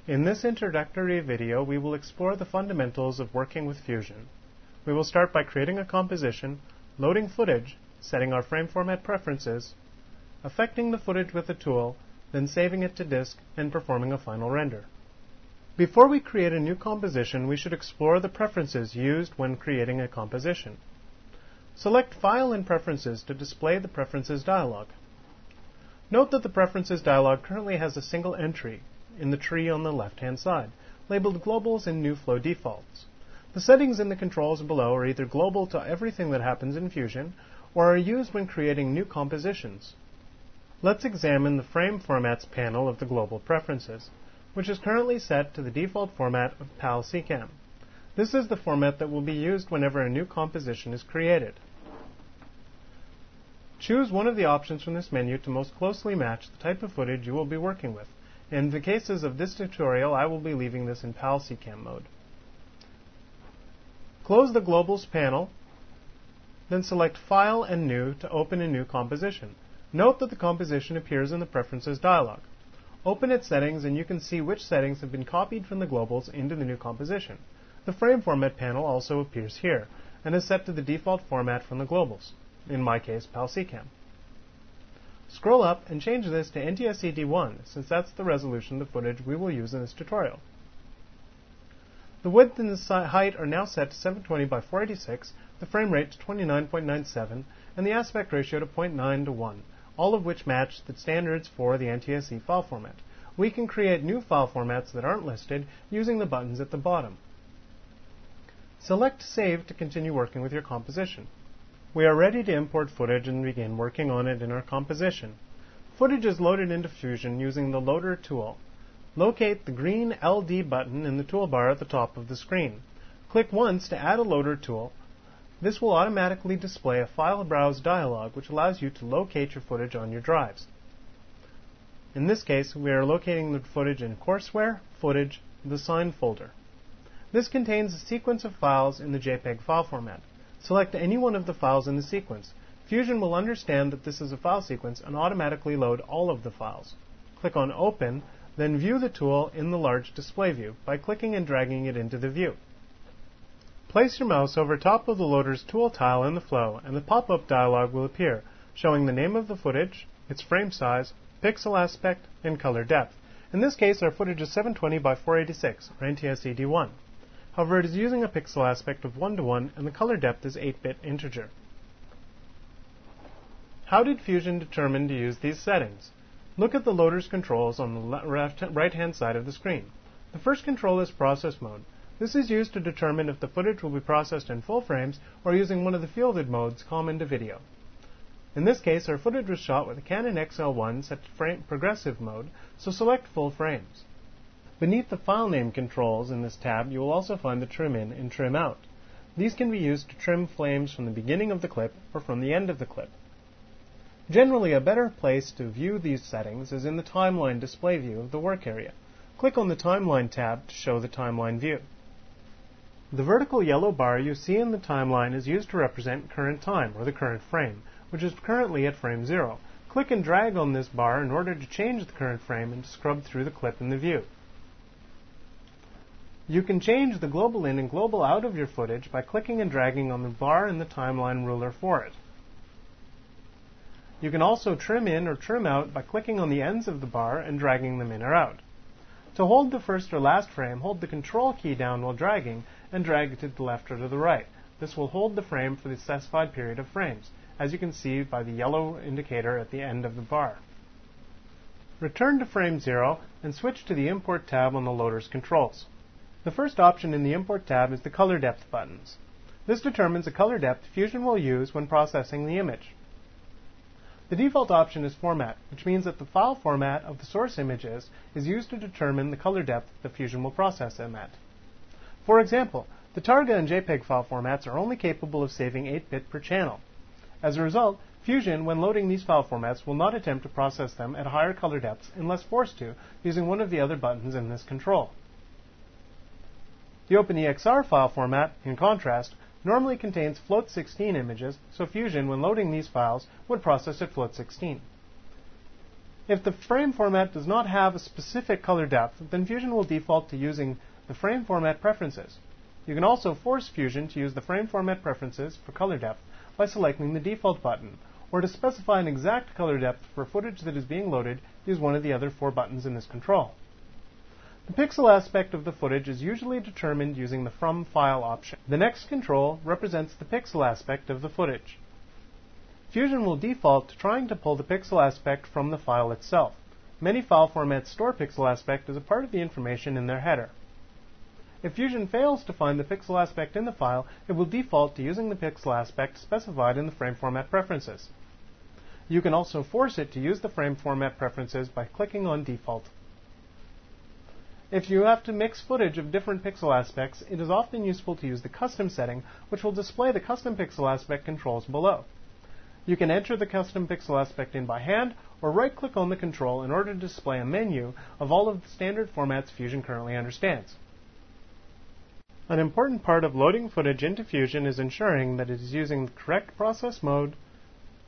In this introductory video, we will explore the fundamentals of working with Fusion. We will start by creating a composition, loading footage, setting our frame format preferences, affecting the footage with a tool, then saving it to disk and performing a final render. Before we create a new composition, we should explore the preferences used when creating a composition. Select File and Preferences to display the Preferences dialog. Note that the Preferences dialog currently has a single entry in the tree on the left-hand side, labeled Globals and New Flow Defaults. The settings in the controls below are either global to everything that happens in Fusion, or are used when creating new compositions. Let's examine the Frame Formats panel of the Global Preferences, which is currently set to the default format of PAL-SECAM. This is the format that will be used whenever a new composition is created. Choose one of the options from this menu to most closely match the type of footage you will be working with. In the cases of this tutorial, I will be leaving this in PAL-SECAM mode. Close the Globals panel, then select File and New to open a new composition. Note that the composition appears in the Preferences dialog. Open its settings and you can see which settings have been copied from the globals into the new composition. The Frame Format panel also appears here, and is set to the default format from the globals, in my case, PAL-SECAM. Scroll up and change this to NTSC-D1, since that's the resolution of the footage we will use in this tutorial. The width and the height are now set to 720 by 486, the frame rate to 29.97, and the aspect ratio to 0.9 to 1, all of which match the standards for the NTSC file format. We can create new file formats that aren't listed using the buttons at the bottom. Select Save to continue working with your composition. We are ready to import footage and begin working on it in our composition. Footage is loaded into Fusion using the Loader tool. Locate the green LD button in the toolbar at the top of the screen. Click once to add a Loader tool. This will automatically display a File Browse dialog, which allows you to locate your footage on your drives. In this case, we are locating the footage in Courseware, Footage, the Sign folder. This contains a sequence of files in the JPEG file format. Select any one of the files in the sequence. Fusion will understand that this is a file sequence and automatically load all of the files. Click on Open, then view the tool in the large display view by clicking and dragging it into the view. Place your mouse over top of the loader's tool tile in the flow, and the pop-up dialog will appear, showing the name of the footage, its frame size, pixel aspect, and color depth. In this case, our footage is 720 by 486, or NTSC-D1. However, it is using a pixel aspect of 1:1, and the color depth is 8-bit integer. How did Fusion determine to use these settings? Look at the loader's controls on the right-hand side of the screen. The first control is Process Mode. This is used to determine if the footage will be processed in full frames or using one of the fielded modes common to video. In this case, our footage was shot with a Canon XL1 set to progressive mode, so select full frames. Beneath the file name controls in this tab, you will also find the Trim In and Trim Out. These can be used to trim frames from the beginning of the clip or from the end of the clip. Generally, a better place to view these settings is in the Timeline display view of the work area. Click on the Timeline tab to show the timeline view. The vertical yellow bar you see in the timeline is used to represent current time, or the current frame, which is currently at frame 0. Click and drag on this bar in order to change the current frame and to scrub through the clip in the view. You can change the global in and global out of your footage by clicking and dragging on the bar in the timeline ruler for it. You can also trim in or trim out by clicking on the ends of the bar and dragging them in or out. To hold the first or last frame, hold the Control key down while dragging and drag it to the left or to the right. This will hold the frame for the specified period of frames, as you can see by the yellow indicator at the end of the bar. Return to frame 0 and switch to the Import tab on the loader's controls. The first option in the Import tab is the Color Depth buttons. This determines the color depth Fusion will use when processing the image. The default option is Format, which means that the file format of the source image is used to determine the color depth that Fusion will process them at. For example, the Targa and JPEG file formats are only capable of saving 8-bit per channel. As a result, Fusion, when loading these file formats, will not attempt to process them at higher color depths unless forced to, using one of the other buttons in this control. The OpenEXR file format, in contrast, normally contains float16 images, so Fusion, when loading these files, would process at float16. If the frame format does not have a specific color depth, then Fusion will default to using the frame format preferences. You can also force Fusion to use the frame format preferences for color depth by selecting the default button, or to specify an exact color depth for footage that is being loaded, use one of the other 4 buttons in this control. The pixel aspect of the footage is usually determined using the From File option. The next control represents the pixel aspect of the footage. Fusion will default to trying to pull the pixel aspect from the file itself. Many file formats store pixel aspect as a part of the information in their header. If Fusion fails to find the pixel aspect in the file, it will default to using the pixel aspect specified in the frame format preferences. You can also force it to use the frame format preferences by clicking on Default. If you have to mix footage of different pixel aspects, it is often useful to use the Custom setting, which will display the custom pixel aspect controls below. You can enter the custom pixel aspect in by hand, or right-click on the control in order to display a menu of all of the standard formats Fusion currently understands. An important part of loading footage into Fusion is ensuring that it is using the correct process mode,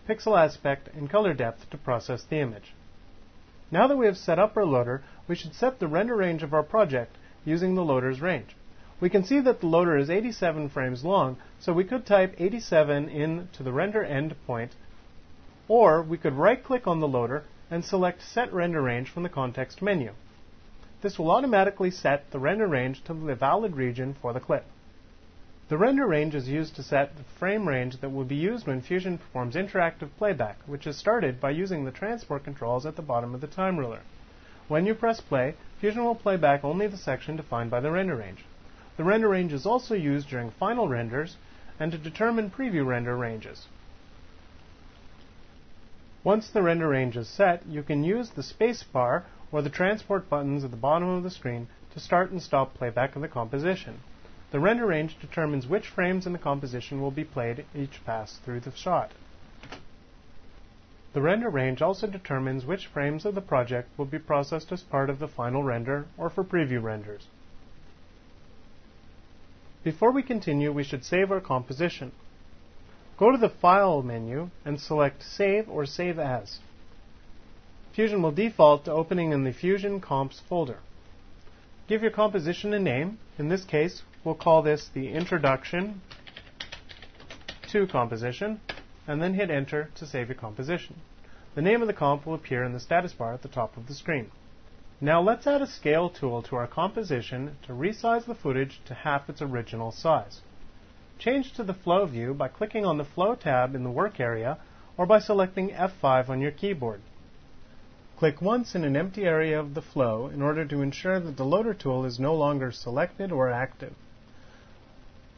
pixel aspect, and color depth to process the image. Now that we have set up our loader, we should set the render range of our project using the loader's range. We can see that the loader is 87 frames long, so we could type 87 into the render end point, or we could right-click on the loader and select Set Render Range from the context menu. This will automatically set the render range to the valid region for the clip. The render range is used to set the frame range that will be used when Fusion performs interactive playback, which is started by using the transport controls at the bottom of the time ruler. When you press play, Fusion will play back only the section defined by the render range. The render range is also used during final renders and to determine preview render ranges. Once the render range is set, you can use the space bar or the transport buttons at the bottom of the screen to start and stop playback of the composition. The render range determines which frames in the composition will be played each pass through the shot. The render range also determines which frames of the project will be processed as part of the final render or for preview renders. Before we continue, we should save our composition. Go to the File menu and select Save or Save As. Fusion will default to opening in the Fusion Comps folder. Give your composition a name. In this case, we'll call this the Introduction to Composition, and then hit Enter to save your composition. The name of the comp will appear in the status bar at the top of the screen. Now let's add a scale tool to our composition to resize the footage to half its original size. Change to the Flow view by clicking on the Flow tab in the Work area or by selecting F5 on your keyboard. Click once in an empty area of the flow in order to ensure that the loader tool is no longer selected or active.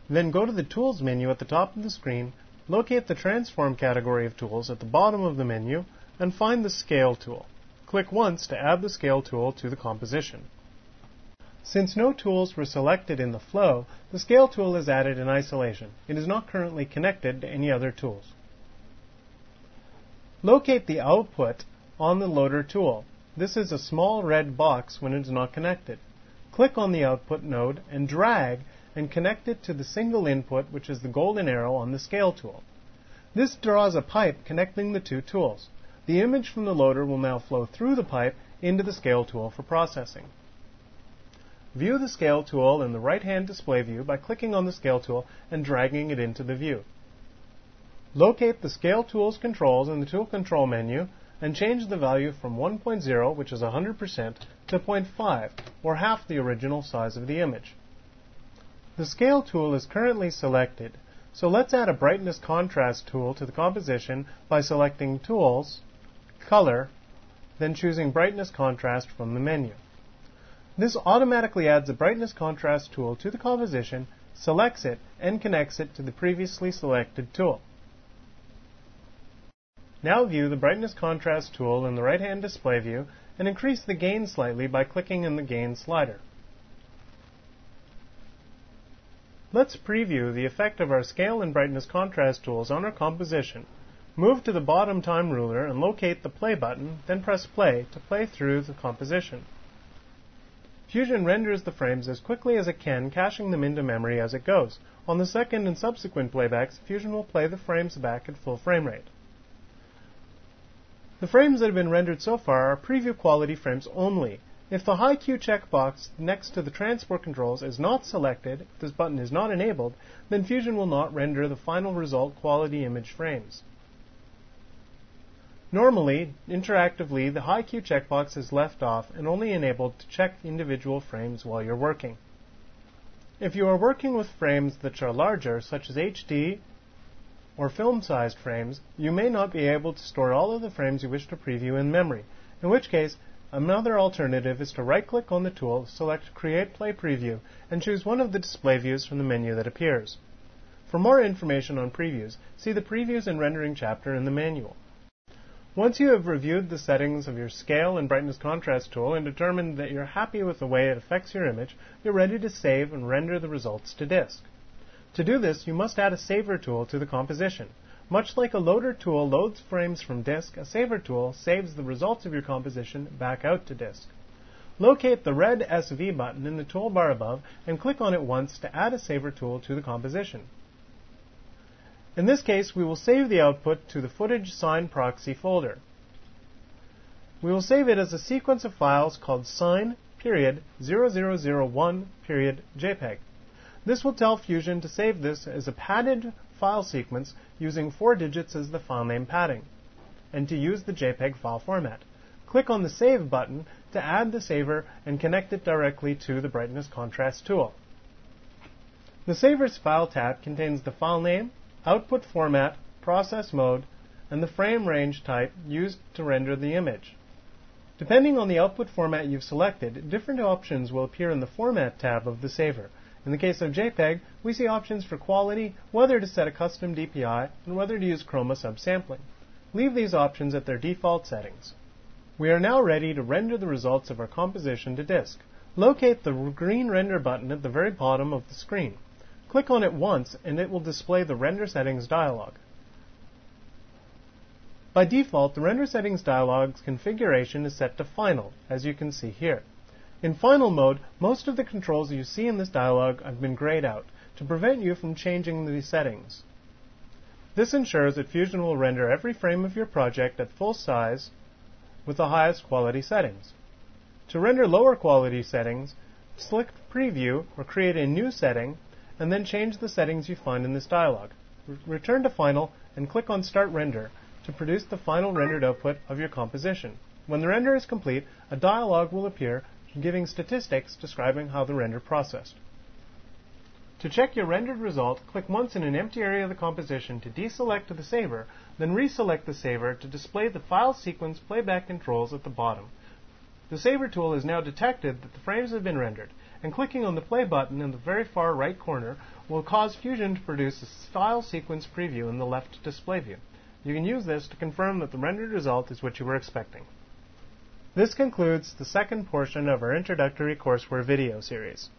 Then go to the Tools menu at the top of the screen, locate the Transform category of tools at the bottom of the menu, and find the Scale tool. Click once to add the Scale tool to the composition. Since no tools were selected in the flow, the Scale tool is added in isolation. It is not currently connected to any other tools. Locate the output on the loader tool. This is a small red box when it is not connected. Click on the output node and drag and connect it to the single input, which is the golden arrow on the Scale tool. This draws a pipe connecting the two tools. The image from the loader will now flow through the pipe into the Scale tool for processing. View the Scale tool in the right-hand display view by clicking on the Scale tool and dragging it into the view. Locate the Scale tool's controls in the Tool Control menu and change the value from 1.0, which is 100%, to 0.5, or half the original size of the image. The Scale tool is currently selected, so let's add a Brightness Contrast tool to the composition by selecting Tools, Color, then choosing Brightness Contrast from the menu. This automatically adds a Brightness Contrast tool to the composition, selects it, and connects it to the previously selected tool. Now view the Brightness Contrast tool in the right-hand display view and increase the gain slightly by clicking in the Gain slider. Let's preview the effect of our Scale and Brightness Contrast tools on our composition. Move to the bottom time ruler and locate the Play button, then press Play to play through the composition. Fusion renders the frames as quickly as it can, caching them into memory as it goes. On the second and subsequent playbacks, Fusion will play the frames back at full frame rate. The frames that have been rendered so far are preview quality frames only. If the High Q checkbox next to the transport controls is not selected, if this button is not enabled, then Fusion will not render the final result quality image frames. Normally, interactively, the High Q checkbox is left off and only enabled to check individual frames while you're working. If you are working with frames that are larger, such as HD or film-sized frames, you may not be able to store all of the frames you wish to preview in memory, in which case, another alternative is to right-click on the tool, select Create Play Preview, and choose one of the display views from the menu that appears. For more information on previews, see the Previews and Rendering chapter in the manual. Once you have reviewed the settings of your Scale and Brightness Contrast tool and determined that you're happy with the way it affects your image, you're ready to save and render the results to disk. To do this, you must add a Saver tool to the composition. Much like a loader tool loads frames from disk, a Saver tool saves the results of your composition back out to disk. Locate the red SV button in the toolbar above and click on it once to add a Saver tool to the composition. In this case, we will save the output to the Footage Sign Proxy folder. We will save it as a sequence of files called sign.0001.jpg. This will tell Fusion to save this as a padded file sequence using 4 digits as the file name padding, and to use the JPEG file format. Click on the Save button to add the saver and connect it directly to the Brightness Contrast tool. The Saver's File tab contains the file name, output format, process mode, and the frame range type used to render the image. Depending on the output format you've selected, different options will appear in the Format tab of the Saver. In the case of JPEG, we see options for quality, whether to set a custom DPI, and whether to use chroma subsampling. Leave these options at their default settings. We are now ready to render the results of our composition to disk. Locate the green Render button at the very bottom of the screen. Click on it once and it will display the Render Settings dialog. By default, the Render Settings dialog's configuration is set to Final, as you can see here. In Final mode, most of the controls you see in this dialog have been grayed out to prevent you from changing the settings. This ensures that Fusion will render every frame of your project at full size with the highest quality settings. To render lower quality settings, select Preview or create a new setting and then change the settings you find in this dialog. Return to Final and click on Start Render to produce the final rendered output of your composition. When the render is complete, a dialog will appear giving statistics describing how the render processed. To check your rendered result, click once in an empty area of the composition to deselect the saver, then reselect the saver to display the file sequence playback controls at the bottom. The Saver tool has now detected that the frames have been rendered, and clicking on the Play button in the very far right corner will cause Fusion to produce a file sequence preview in the left display view. You can use this to confirm that the rendered result is what you were expecting. This concludes the second portion of our introductory courseware video series.